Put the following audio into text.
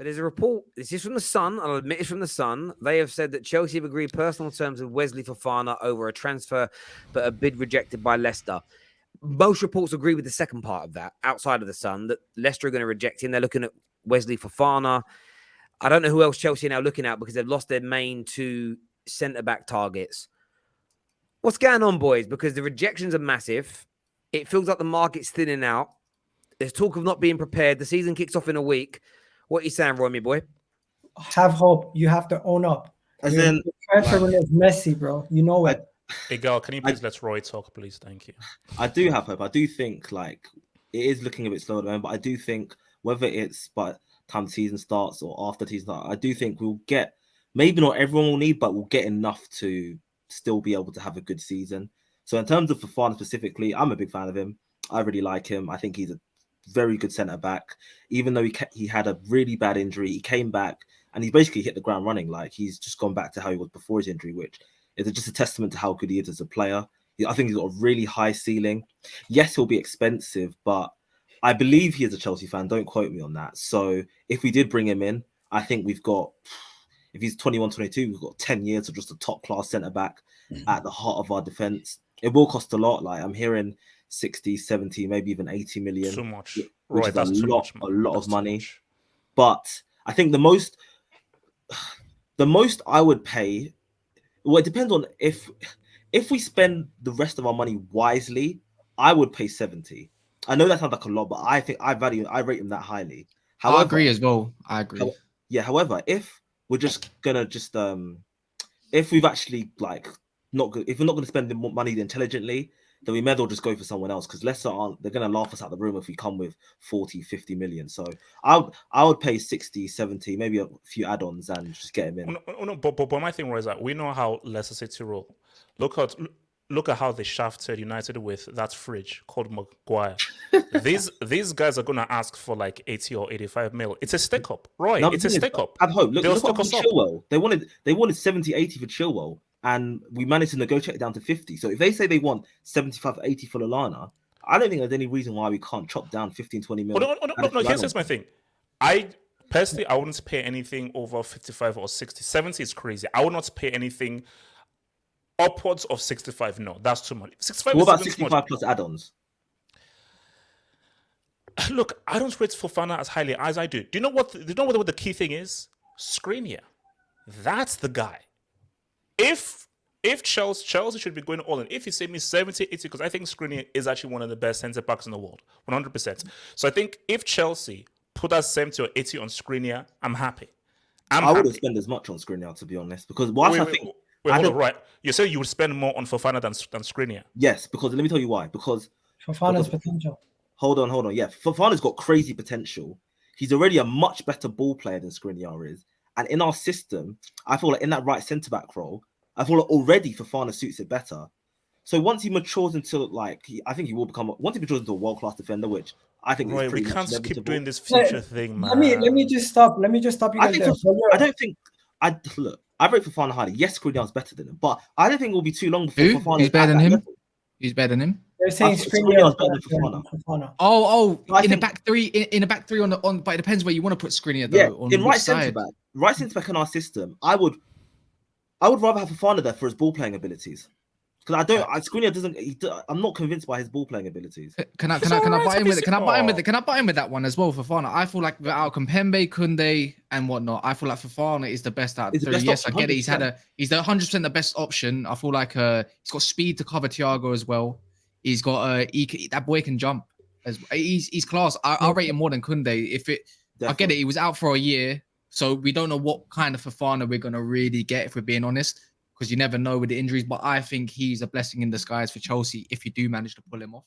But there's a report, this is from The Sun, I'll admit it's from The Sun. They have said that Chelsea have agreed personal terms with Wesley Fofana over a transfer, but a bid rejected by Leicester. Most reports agree with the second part of that, outside of The Sun, that Leicester are going to reject him. They're looking at Wesley Fofana. I don't know who else Chelsea are now looking at because they've lost their main two centre-back targets. What's going on, boys? Because the rejections are massive. It feels like the market's thinning out. There's talk of not being prepared. The season kicks off in a week. What are you saying, Roy, my boy? Have hope. You have to own up. As in, transfer when it's messy, bro. You know it. Hey, girl, can you please let Roy talk, please? Thank you. I do have hope. I do think like it is looking a bit slow at the moment, but I do think whether it's by the time the season starts or after the season starts, I do think we'll get, maybe not everyone will need, but we'll get enough to still be able to have a good season. So in terms of Fofana specifically, I'm a big fan of him. I really like him. I think he's a very good centre back. Even though he had a really bad injury, he came back and he basically hit the ground running. Like he's just gone back to how he was before his injury, which is just a testament to how good he is as a player. I think he's got a really high ceiling. Yes, he'll be expensive, but I believe he is a Chelsea fan. Don't quote me on that. So if we did bring him in, I think we've got, if he's 21, 22, we've got 10 years of just a top class centre back at the heart of our defence. It will cost a lot. Like I'm hearing 60, 70, maybe even 80 million. Too much. Which Right, is that's a lot that's of money. But I think the most I would pay, well, it depends on if we spend the rest of our money wisely, I would pay 70. I know that sounds like a lot, but I think I rate him that highly. However, I agree as well. I agree. However, if we're just gonna if we've actually like if we're not gonna spend the money intelligently, then we may as well just go for someone else because Leicester they're gonna laugh us out the room if we come with 40, 50 million. So I would pay 60, 70, maybe a few add-ons and just get him in. No, but my thing was that we know how Leicester City roll. Look at how they shafted United with that fridge called Maguire. these guys are gonna ask for like 80 or 85 mil. It's a stick up, right? It's a stick up. At home, look at Chilwell. They wanted 70, 80 for Chilwell, and we managed to negotiate it down to 50. So if they say they want 75, 80 for Lallana, I don't think there's any reason why we can't chop down 15, 20 mil. No. Here's my thing. I wouldn't pay anything over 55 or 60. 70 is crazy. I would not pay anything upwards of 65. No, that's too much. 65. What about 65 plus add-ons? Look, I don't rate Fofana as highly as I do. Do you know what the key thing is? Skriniar. That's the guy. If Chelsea should be going all in, if you say me 70, 80, because I think Skriniar is actually one of the best centre backs in the world, 100%. So I think if Chelsea put that 70 or 80 on Skriniar, I'm happy. I wouldn't spend as much on Skriniar, to be honest, because whilst I think. Right. You say you would spend more on Fofana than Skriniar. Yes, because let me tell you why. Because Fofana's potential. Hold on. Yeah, Fofana's got crazy potential. He's already a much better ball player than Skriniar is. And in our system, I feel like in that right centre-back role, I feel like already Fofana suits it better. So once he matures into I think he will become, once he matures into a world-class defender, which I think is pretty we can't much keep doing this future thing, man. Let me just stop you guys there. I rate Fofana highly. Yes, Skriniar's better than him, but I don't think it will be too long before Fofana. He's better than him. Level. He's better than him. They're saying Skriniar's better than Fofana. Oh, in the back three, in the back three on, but it depends where you want to put Skriniar though. Yeah, on in right centre back in our system, I would rather have Fofana there for his ball playing abilities. Because Skriniar doesn't. I'm not convinced by his ball playing abilities. Can I buy him with it? Can I buy him with that one as well, Fofana? I feel like without Kimpembe, Koundé, and whatnot, I feel like Fofana is the best out of the three. Yes, I get it. He's the 100% the best option. I feel like he's got speed to cover Thiago as well. He's got that boy can jump. He's class. I'll rate him more than Koundé. I get it. He was out for a year, so we don't know what kind of Fofana we're gonna really get if we're being honest. Because you never know with the injuries, but I think he's a blessing in disguise for Chelsea if you do manage to pull him off.